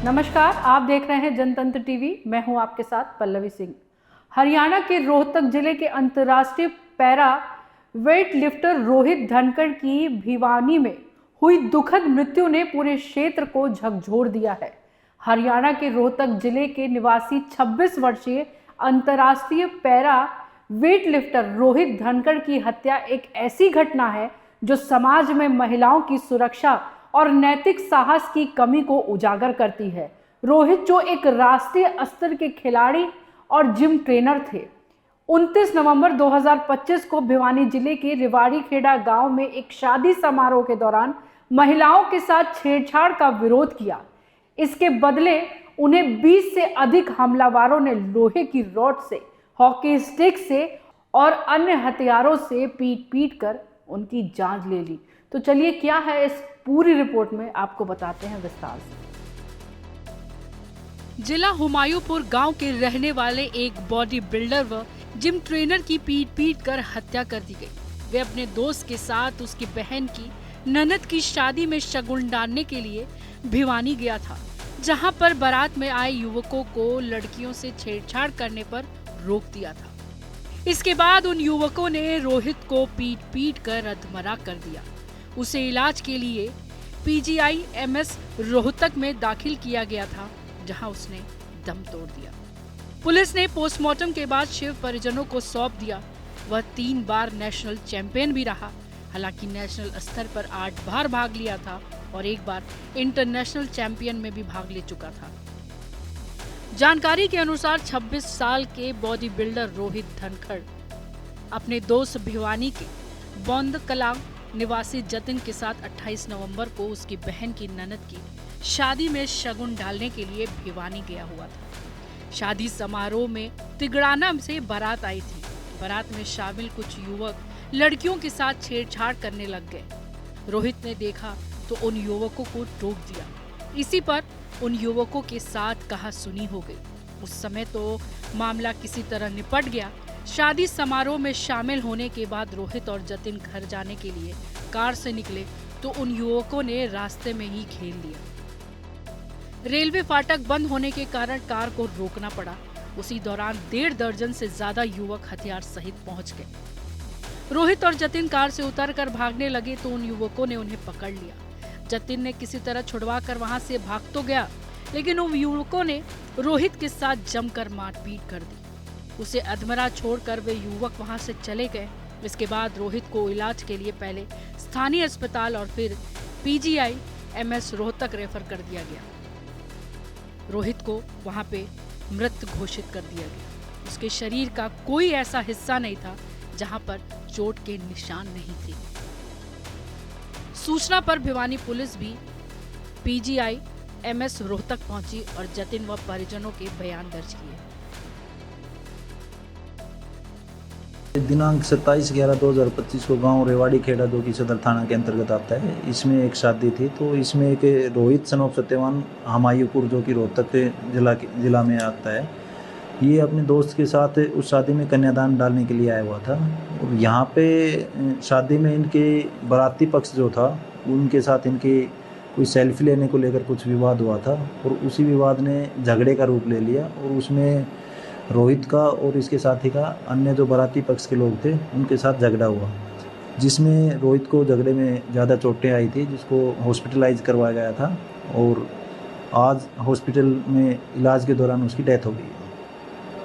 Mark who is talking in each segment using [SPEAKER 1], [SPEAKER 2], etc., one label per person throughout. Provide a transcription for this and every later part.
[SPEAKER 1] नमस्कार, आप देख रहे हैं जनतंत्र टीवी। मैं हूं आपके साथ पल्लवी सिंह। हरियाणा के रोहतक जिले के अंतर्राष्ट्रीय para weight lifter Rohit Dhankhar की भिवानी में हुई दुखद मृत्यु ने पूरे क्षेत्र को झकझोर दिया है। हरियाणा के रोहतक जिले के निवासी 26 वर्षीय अंतर्राष्ट्रीय para weight lifter Rohit Dhankhar की हत्या एक ऐसी घटना है जो समाज में महिलाओं की सुरक्षा और नैतिक साहस की कमी को उजागर करती है। रोहित, जो एक राष्ट्रीय स्तर के खिलाड़ी और जिम ट्रेनर थे, 29 नवंबर 2025 को भिवानी जिले के रिवाड़ी खेड़ा गांव में एक शादी समारोह के दौरान महिलाओं के साथ छेड़छाड़ का विरोध किया। इसके बदले उन्हें 20 से अधिक हमलावरों ने लोहे की रॉड से, हॉकी स्टिक से और अन्य हथियारों से पीट कर उनकी जान ले ली। तो चलिए, क्या है इस पूरी रिपोर्ट में आपको बताते हैं विस्तार से। जिला हुमायूंपुर गांव के रहने वाले एक बॉडी बिल्डर व जिम ट्रेनर की पीट कर हत्या कर दी गई। वे अपने दोस्त के साथ उसकी बहन की ननद की शादी में शगुन डालने के लिए भिवानी गया था, जहां पर बारात में आए युवकों को लड़कियों से छेड़छाड़ करने पर रोक दिया था। इसके बाद उन युवकों ने रोहित को पीट कर अधमरा कर दिया। उसे इलाज के लिए PGIMS रोहतक में दाखिल किया गया था, जहां उसने दम तोड़ दिया। पुलिस ने पोस्टमार्टम के बाद शिव परिजनों को सौंप दिया। वह 3 बार नेशनल चैंपियन भी रहा। हालांकि नेशनल स्तर पर 8 बार भाग लिया था और 1 बार इंटरनेशनल चैंपियन में भी भाग ले चुका था। जानकारी के अनुसार 26 साल के बॉडी बिल्डर रोहित धनखड़ अपने दोस्त भिवानी के बौंद कलां निवासी जतिन के साथ 28 नवंबर को उसकी बहन की ननद की शादी में शगुन डालने के लिए भिवानी गया हुआ था। शादी समारोह में तिगड़ाना से बारात आई थी। बारात में शामिल कुछ युवक लड़कियों के साथ छेड़छाड़ करने लग गए। रोहित ने देखा तो उन युवकों को रोक दिया। इसी पर उन युवकों के साथ कहासुनी हो गई। उस समय तो मामला किसी तरह निपट गया। शादी समारोह में शामिल होने के बाद रोहित और जतिन घर जाने के लिए कार से निकले तो उन युवकों ने रास्ते में ही घेर लिया। रेलवे फाटक बंद होने के कारण कार को रोकना पड़ा। उसी दौरान 1.5 दर्जन से ज्यादा युवक हथियार सहित पहुंच गए। रोहित और जतिन कार से उतरकर भागने लगे तो उन युवकों ने उन्हें पकड़ लिया। जतिन ने किसी तरह छुड़वा कर वहां से भाग तो गया, लेकिन उन युवकों ने रोहित के साथ जमकर मारपीट कर दी। उसे अधमरा छोड़कर वे युवक वहां से चले गए। इसके बाद रोहित को इलाज के लिए पहले स्थानीय अस्पताल और फिर PGIMS रोहतक रेफर कर दिया गया। रोहित को वहां पे मृत घोषित कर दिया गया। उसके शरीर का कोई ऐसा हिस्सा नहीं था जहां पर चोट के निशान नहीं थे। सूचना पर भिवानी पुलिस भी PGIMS रोहतक पहुंची और जतिन व परिजनों के बयान दर्ज किए।
[SPEAKER 2] दिनांक 27/11/2025 को गांव रेवाड़ी खेड़ा जो कि सदर थाना के अंतर्गत आता है, इसमें एक शादी थी। तो इसमें एक रोहित सनोफ सत्यवान हुमायूंपुर जो कि रोहतक जिला में आता है, ये अपने दोस्त के साथ उस शादी में कन्यादान डालने के लिए आया हुआ था। और यहाँ पे शादी में इनके बाराती पक्ष जो था, उनके साथ इनके कोई सेल्फी लेने को लेकर कुछ विवाद हुआ था और उसी विवाद ने झगड़े का रूप ले लिया। और उसमें रोहित का और इसके साथी का अन्य जो बाराती पक्ष के लोग थे उनके साथ झगड़ा हुआ, जिसमें रोहित को झगड़े में ज़्यादा चोटें आई थी, जिसको हॉस्पिटलाइज करवाया गया था और आज हॉस्पिटल में इलाज के दौरान उसकी डेथ हो गई।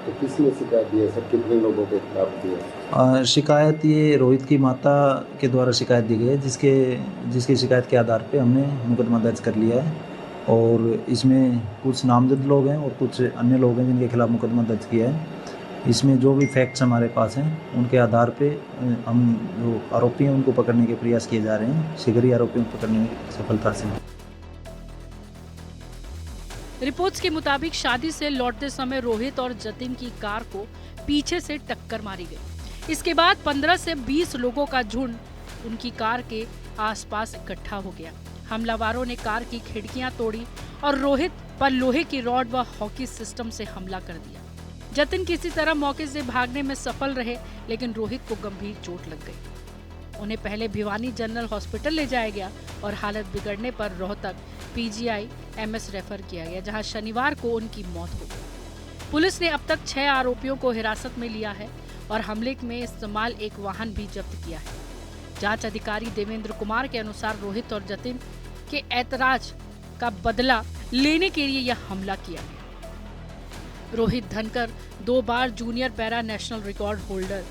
[SPEAKER 3] तो किसने शिकायत दी है सर? कितने लोगों के खिलाफ दी है
[SPEAKER 2] शिकायत? ये रोहित की माता के द्वारा शिकायत दी गई है, जिसकी शिकायत के आधार पर हमने मुकदमा दर्ज कर लिया है। और इसमें कुछ नामजद लोग हैं और कुछ अन्य लोग हैं जिनके खिलाफ मुकदमा दर्ज किया है। इसमें जो भी फैक्ट्स हमारे पास हैं उनके आधार पे हम जो आरोपी हैं उनको पकड़ने के प्रयास किए जा रहे हैं। शीघ्र ही आरोपियों को पकड़ने में सफलता हासिल है।
[SPEAKER 1] रिपोर्ट्स के मुताबिक शादी से लौटते समय रोहित और जतिन की कार को पीछे से टक्कर मारी गई। इसके बाद 15 से 20 लोगों का झुंड उनकी कार के आसपास इकट्ठा हो गया। हमलावरों ने कार की खिड़कियां तोड़ी और रोहित पर लोहे की रॉड व हॉकी सिस्टम से हमला कर दिया। जतिन किसी तरह मौके से भागने में सफल रहे, लेकिन रोहित को गंभीर चोट लग गई। उन्हें पहले भिवानी जनरल हॉस्पिटल ले जाया गया और हालत बिगड़ने पर रोहतक पीजीआई एमएस रेफर किया गया, जहां शनिवार को उनकी मौत हो गई। पुलिस ने अब तक 6 आरोपियों को हिरासत में लिया है और हमले में इस्तेमाल एक वाहन भी जब्त किया है। जांच अधिकारी देवेंद्र कुमार के अनुसार रोहित और जतिन के ऐतराज का बदला लेने के लिए यह हमला किया गया। रोहित धनकर 2 बार junior para national record holder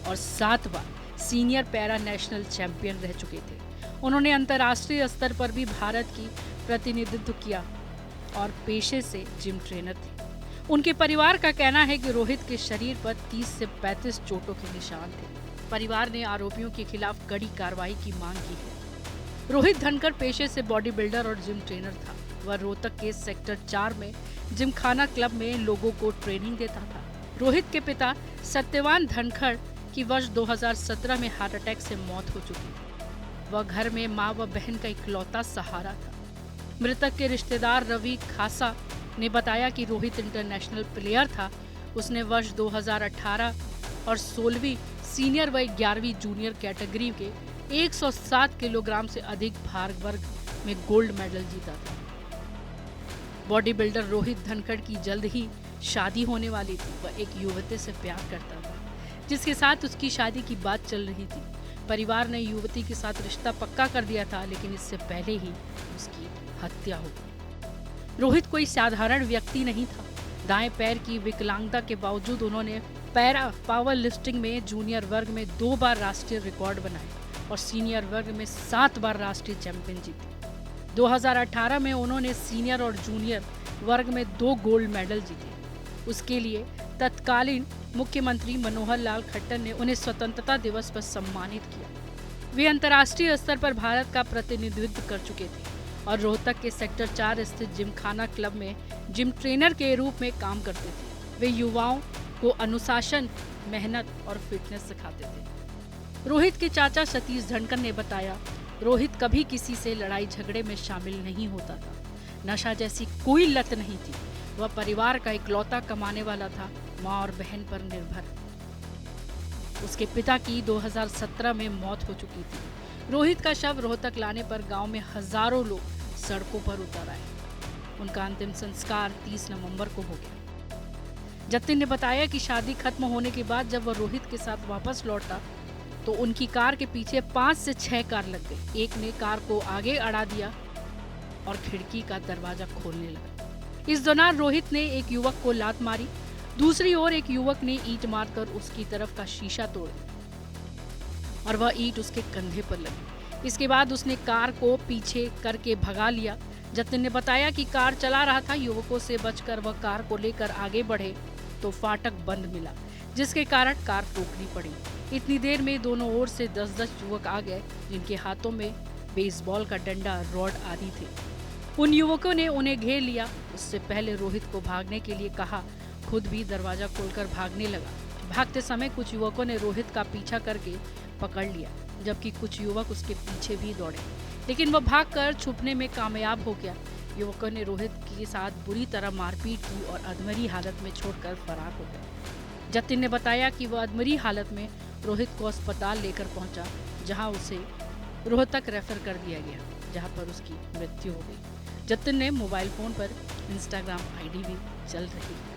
[SPEAKER 1] और 7 बार सीनियर पैरा नेशनल चैंपियन रह चुके थे। उन्होंने अंतर्राष्ट्रीय स्तर पर भी भारत की प्रतिनिधित्व किया और पेशे से जिम ट्रेनर थे। उनके परिवार का कहना है कि रोहित के शरीर पर 30 से 35 चोटों के निशान थे। परिवार ने आरोपियों के खिलाफ कड़ी कार्रवाई की मांग की है। रोहित धनकर पेशे से बॉडी बिल्डर और जिम ट्रेनर था। वह रोहतक के सेक्टर 4 में जिमखाना क्लब में लोगों को ट्रेनिंग देता था। रोहित के पिता सत्यवान धनखड़ की वर्ष 2017 में हार्ट अटैक से मौत हो चुकी थी। वह घर में मां व बहन का इकलौता सहारा था। मृतक के रिश्तेदार रवि खासा ने बताया कि रोहित इंटरनेशनल प्लेयर था। उसने वर्ष 2018 और 16वीं सीनियर व 11वीं जूनियर कैटेगरी के 107 किलोग्राम से अधिक भार वर्ग में गोल्ड मेडल जीता था। बॉडी बिल्डर रोहित धनखड़ की जल्द ही शादी होने वाली थी। वह एक युवती से प्यार करता था, जिसके साथ उसकी शादी की बात चल रही थी। परिवार ने युवती के साथ रिश्ता पक्का कर दिया था, लेकिन इससे पहले ही उसकी हत्या हो गई। रोहित कोई साधारण व्यक्ति नहीं था। दाएं पैर की विकलांगता के बावजूद उन्होंने पैरा पावर लिफ्टिंग में जूनियर वर्ग में 2 बार राष्ट्रीय रिकॉर्ड बनाए और सीनियर वर्ग में 7 बार राष्ट्रीय चैंपियन जीती। 2018 में उन्होंने सीनियर और जूनियर वर्ग में 2 गोल्ड मेडल जीते। उसके लिए तत्कालीन मुख्यमंत्री मनोहर लाल खट्टर ने उन्हें स्वतंत्रता दिवस पर सम्मानित किया। वे अंतर्राष्ट्रीय स्तर पर भारत का प्रतिनिधित्व कर चुके थे और रोहतक के सेक्टर 4 स्थित जिमखाना क्लब में जिम ट्रेनर के रूप में काम करते थे। वे युवाओं को अनुशासन, मेहनत और फिटनेस सिखाते थे। रोहित के चाचा सतीश धनकर ने बताया, रोहित कभी किसी से लड़ाई झगड़े में शामिल नहीं होता था। नशा जैसी कोई लत नहीं थी। वह परिवार का इकलौता कमाने वाला था, माँ और बहन पर निर्भर। उसके पिता की 2017 में मौत हो चुकी थी। रोहित का शव रोहतक लाने पर गांव में हजारों लोग सड़कों पर उतर आए। उनका अंतिम संस्कार 30 नवंबर को हो गया। जतिन ने बताया कि शादी खत्म होने के बाद जब वह रोहित के साथ वापस लौटा तो उनकी कार के पीछे 5 से 6 कार लग गई। एक ने कार को आगे अड़ा दिया और खिड़की का दरवाजा खोलने लगा। इस दौरान रोहित ने एक युवक को लात मारी। दूसरी ओर एक युवक ने ईंट मारकर उसकी तरफ का शीशा तोड़ दिया और वह ईंट उसके कंधे पर लगी। इसके बाद उसने कार को पीछे करके भगा लिया। जतिन ने बताया कि कार चला रहा था। युवकों से बचकर वह कार को लेकर आगे बढ़े तो फाटक बंद मिला, जिसके कारण कार रोकनी पड़ी। इतनी देर में दोनों ओर से 10-10 युवक आ गए, जिनके हाथों में बेसबॉल का डंडा, रॉड आदि थे। उन युवकों ने उन्हें घेर लिया। उससे पहले रोहित को भागने के लिए कहा, खुद भी दरवाजा खोलकर भागने लगा। भागते समय कुछ युवकों ने रोहित का पीछा करके पकड़ लिया, जबकि कुछ युवक उसके पीछे भी दौड़े, लेकिन वह भागकर छुपने में कामयाब हो गया। युवकों ने रोहित के साथ बुरी तरह मारपीट की और अधमरी हालत में छोड़कर फरार हो गए। जतिन ने बताया कि वह अधमरी हालत में रोहित को अस्पताल लेकर पहुंचा, जहां उसे रोहतक रेफर कर दिया गया, जहां पर उसकी मृत्यु हो गई। जतिन ने मोबाइल फोन पर इंस्टाग्राम आईडी भी चल रही है।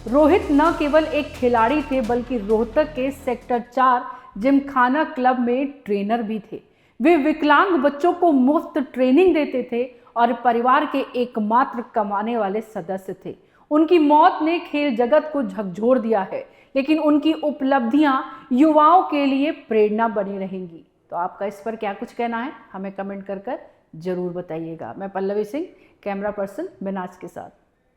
[SPEAKER 4] रोहित न केवल एक खिलाड़ी थे, बल्कि रोहतक के सेक्टर 4 जिमखाना क्लब में ट्रेनर भी थे। वे विकलांग बच्चों को मुफ्त ट्रेनिंग देते थे और परिवार के एकमात्र कमाने वाले सदस्य थे। उनकी मौत ने खेल जगत को झकझोर दिया है, लेकिन उनकी उपलब्धियां युवाओं के लिए प्रेरणा बनी रहेंगी। तो आपका इस पर क्या कुछ कहना है, हमें कमेंट कर जरूर बताइएगा। मैं पल्लवी सिंह, कैमरा पर्सन मिनाज के साथ।